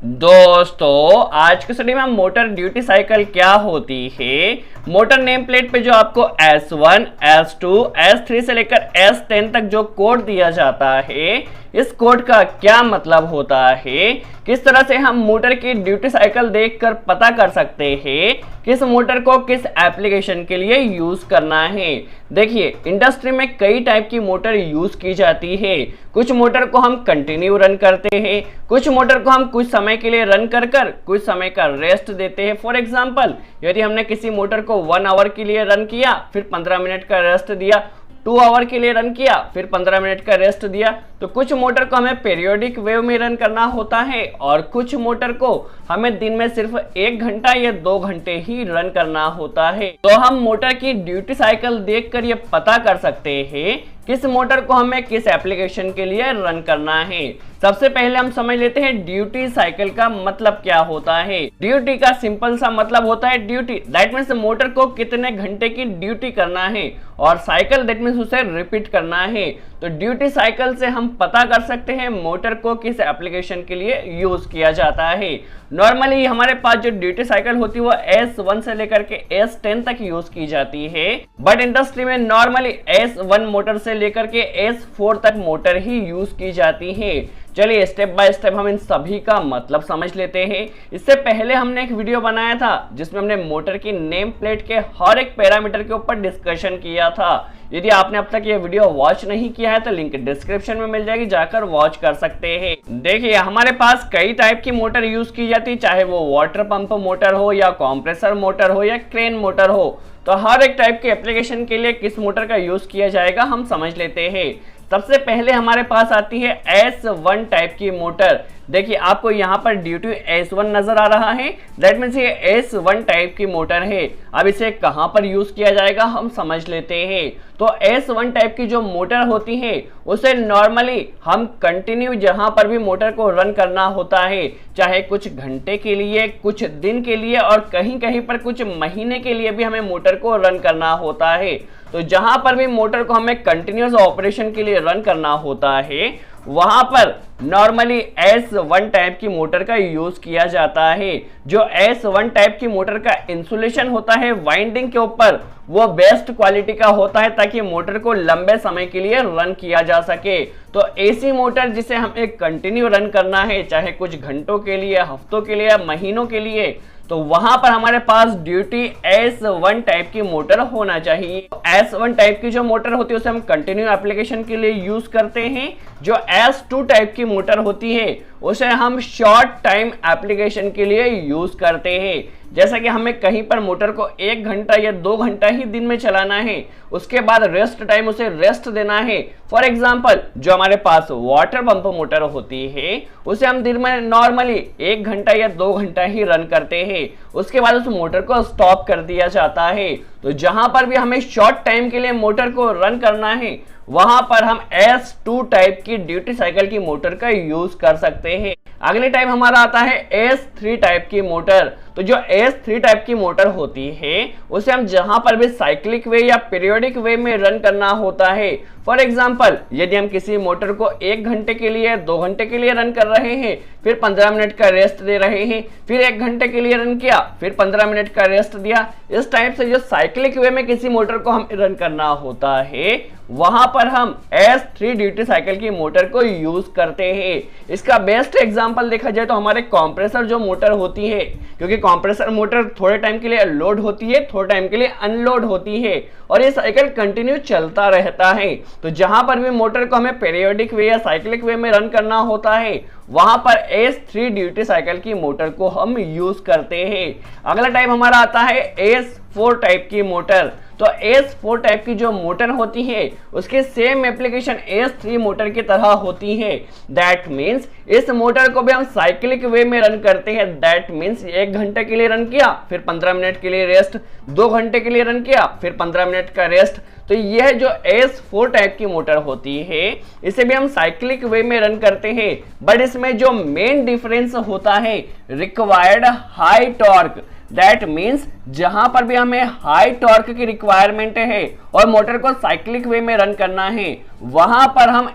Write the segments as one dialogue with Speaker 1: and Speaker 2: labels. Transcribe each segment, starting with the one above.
Speaker 1: दोस्तों आज के स्टडी में हम मोटर ड्यूटी साइकिल क्या होती है, मोटर नेम प्लेट पे जो आपको S1, S2, S3 से लेकर S10 तक जो कोड दिया जाता है, इस कोड का क्या मतलब होता है, किस तरह से हम मोटर की ड्यूटी साइकिल देखकर पता कर सकते हैं किस मोटर को किस एप्लीकेशन के लिए यूज करना है। देखिए इंडस्ट्री में कई टाइप की मोटर यूज की जाती है। कुछ मोटर को हम कंटिन्यू रन करते हैं, कुछ मोटर को हम कुछ समय के लिए रन कर कुछ समय का रेस्ट देते हैं। फॉर एग्जांपल यदि हमने किसी मोटर को 1 आवर के लिए रन किया फिर 15 मिनट का रेस्ट दिया, 2 आवर के लिए रन किया फिर 15 मिनट का रेस्ट दिया, तो कुछ मोटर को हमें पीरियोडिक वेव में रन करना होता है और कुछ मोटर को हमें दिन में सिर्फ 1 घंटा या 2 घंटे ही रन करना होता है। तो हम मोटर की ड्यूटी साइकिल देखकर ये पता कर सकते हैं किस मोटर को हमें किस एप्लीकेशन के लिए रन करना है। सबसे पहले हम समझ लेते हैं ड्यूटी साइकिल का मतलब क्या होता है। ड्यूटी का सिंपल सा मतलब होता है ड्यूटी, दैट मीन्स मोटर को कितने घंटे की ड्यूटी करना है, और साइकिल दैट मीन्स उसे रिपीट करना है। तो ड्यूटी साइकिल से हम पता कर सकते हैं मोटर को किस एप्लीकेशन के लिए यूज किया जाता है। नॉर्मली हमारे पास जो ड्यूटी साइकिल होती है वो S1 से लेकर के S10 तक यूज की जाती है, बट इंडस्ट्री में नॉर्मली S1 मोटर से लेकर के S4 तक मोटर ही यूज की जाती है। चलिए स्टेप बाय स्टेप हम इन सभी का मतलब समझ लेते हैं। इससे पहले हमने एक वीडियो बनाया था जिसमें हमने मोटर की नेम प्लेट के हर एक पैरामीटर के ऊपर डिस्कशन किया था। यदि आपने अब तक ये वीडियो वॉच नहीं किया है तो लिंक डिस्क्रिप्शन में मिल जाएगी, जाकर वॉच कर सकते हैं। देखिए हमारे पास कई टाइप की मोटर यूज की जाती है, चाहे वो वाटर पंप मोटर हो या कंप्रेसर मोटर हो या क्रेन मोटर हो। तो हर एक टाइप के एप्लीकेशन के लिए किस मोटर का यूज किया जाएगा हम समझ लेते हैं। सबसे पहले हमारे पास आती है S1 टाइप की मोटर। देखिए आपको यहाँ पर ड्यूटी S1 नजर आ रहा है, दैट मीन्स ये S1 टाइप की मोटर है। अब इसे कहाँ पर यूज किया जाएगा हम समझ लेते हैं। तो S1 टाइप की जो मोटर होती है उसे नॉर्मली हम कंटिन्यू जहां पर भी मोटर को रन करना होता है, चाहे कुछ घंटे के लिए, कुछ दिन के लिए और कहीं कहीं पर कुछ महीने के लिए भी हमें मोटर को रन करना होता है। तो जहां पर भी मोटर को हमें कंटिन्यूअस ऑपरेशन के लिए रन करना होता है वहां पर नॉर्मली S1 टाइप की मोटर का यूज किया जाता है। जो S1 टाइप की मोटर का इंसुलेशन होता है वाइंडिंग के ऊपर वो बेस्ट क्वालिटी का होता है ताकि मोटर को लंबे समय के लिए रन किया जा सके। तो एसी मोटर जिसे हमें कंटिन्यू रन करना है, चाहे कुछ घंटों के लिए, हफ्तों के लिए या महीनों के लिए, तो वहां पर हमारे पास ड्यूटी S1 टाइप की मोटर होना चाहिए। S1 टाइप की जो मोटर होती है उसे हम कंटिन्यू एप्लीकेशन के लिए यूज करते हैं। जो S2 टाइप की मोटर होती है उसे हम शॉर्ट टाइम एप्लीकेशन के लिए यूज करते हैं। जैसा कि हमें कहीं पर मोटर को 1 घंटा या 2 घंटा ही दिन में चलाना है, उसके बाद रेस्ट टाइम उसे रेस्ट देना है। फॉर एग्जांपल जो हमारे पास वाटर पंप मोटर होती है उसे हम दिन में नॉर्मली 1 घंटा या 2 घंटा ही रन करते हैं, उसके बाद उस मोटर को स्टॉप कर दिया जाता है। तो जहां पर भी हमें शॉर्ट टाइम के लिए मोटर को रन करना है वहां पर हम S2 टाइप की ड्यूटी साइकिल की मोटर का यूज कर सकते हैं। अगले टाइप हमारा आता है S3 टाइप की मोटर। तो जो S3 टाइप की मोटर होती है उसे हम जहां पर भी साइक्लिक वे या पीरियोडिक वे में रन करना होता है। फॉर एग्जांपल यदि हम किसी मोटर को 1 घंटे के लिए, 2 घंटे के लिए रन कर रहे हैं, फिर 15 मिनट का रेस्ट दे रहे हैं, फिर 1 घंटे के लिए रन किया, फिर 15 मिनट का रेस्ट दिया, इस टाइप से जो साइक्लिक वे में किसी मोटर को हम रन करना होता है वहां पर हम S3 ड्यूटी साइकिल की मोटर को यूज करते हैं। इसका बेस्ट एग्जांपल देखा जाए तो हमारे कंप्रेसर जो मोटर होती है, क्योंकि कंप्रेसर मोटर थोड़े टाइम के लिए लोड होती है, थोड़े टाइम के लिए अनलोड होती है और ये साइकिल कंटिन्यू चलता रहता है। तो जहां पर भी मोटर को हमें पीरियोडिक वे या साइक्लिक वे में रन करना होता है वहां पर S3 ड्यूटी साइकिल की मोटर को हम यूज करते हैं। अगला टाइप हमारा आता है S4 टाइप की मोटर। तो S4 टाइप की जो मोटर होती है उसकी सेम एप्लीकेशन S3 मोटर की तरह होती है। दैट मीन्स इस मोटर को भी हम साइक्लिक वे में रन करते हैं। दैट मीन्स 1 घंटे के लिए रन किया, फिर 15 मिनट के लिए रेस्ट, 2 घंटे के लिए रन किया, फिर 15 मिनट का रेस्ट। तो यह जो S4 टाइप की मोटर होती है इसे भी हम साइक्लिक वे में रन करते हैं, बट इसमें जो मेन डिफरेंस होता है required high torque. That means जहां पर भी हमें हाई टॉर्क की रिक्वायरमेंट है और मोटर को साइक्लिक वे में रन करना है वहां पर हम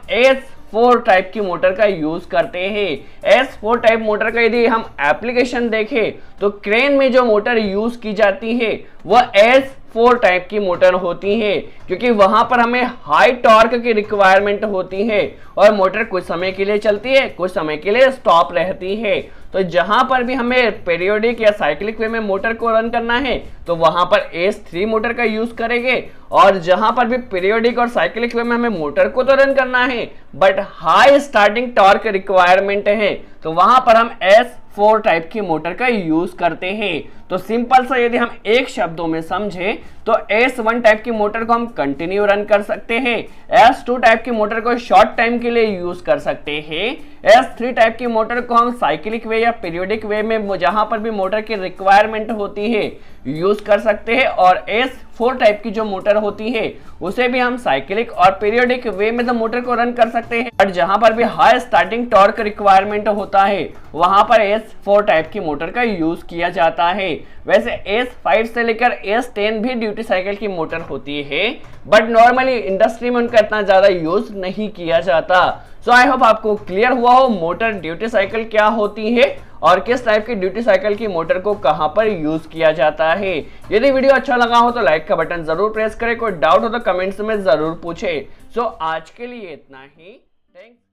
Speaker 1: S4 टाइप की मोटर का यूज करते हैं। S4 टाइप मोटर का यदि हम एप्लीकेशन देखें तो क्रेन में जो मोटर यूज की जाती है वह S4 टाइप की मोटर होती है, क्योंकि वहां पर हमें हाई टॉर्क की रिक्वायरमेंट होती है और मोटर कुछ समय के लिए चलती है, कुछ समय के लिए स्टॉप रहती है। तो जहां पर भी हमें पीरियोडिक या साइक्लिक वे में मोटर को रन करना है तो वहां पर S3 मोटर का यूज करेंगे, और जहां पर भी पीरियोडिक और साइक्लिक वे में हमें मोटर को तो रन करना है but high starting torque requirement है तो वहां पर हम S4 टाइप की मोटर का यूज करते हैं। तो सिंपल सा यदि हम एक शब्दों में समझे तो S1 टाइप की मोटर को हम कंटिन्यू रन कर सकते हैं, S2 टाइप की मोटर को शॉर्ट टाइम के लिए यूज कर सकते हैं, S3 टाइप की मोटर को हम साइक्लिक वे या पीरियोडिक वे में जहां पर भी मोटर की रिक्वायरमेंट होती है यूज कर सकते हैं, और S4 टाइप की जो मोटर होती है उसे भी हम साइक्लिक और पीरियोडिक वे में तो मोटर को रन कर सकते हैं, बट जहां पर भी हाई स्टार्टिंग टॉर्क रिक्वायरमेंट होता है वहां पर S4 टाइप की मोटर का यूज किया जाता है। वैसे S5 से लेकर S10 भी ड्यूटी साइकिल की मोटर होती है, बट नॉर्मली इंडस्ट्री में उनका इतना ज्यादा यूज नहीं किया जाता। सो आई होप आपको क्लियर हुआ हो मोटर ड्यूटी साइकिल क्या होती है और किस टाइप की ड्यूटी साइकिल की मोटर को कहां पर यूज किया जाता है। यदि वीडियो अच्छा लगा हो तो लाइक का बटन जरूर प्रेस करें, कोई डाउट हो तो कमेंट्स में जरूर पूछे। सो आज के लिए इतना ही, थैंक्स।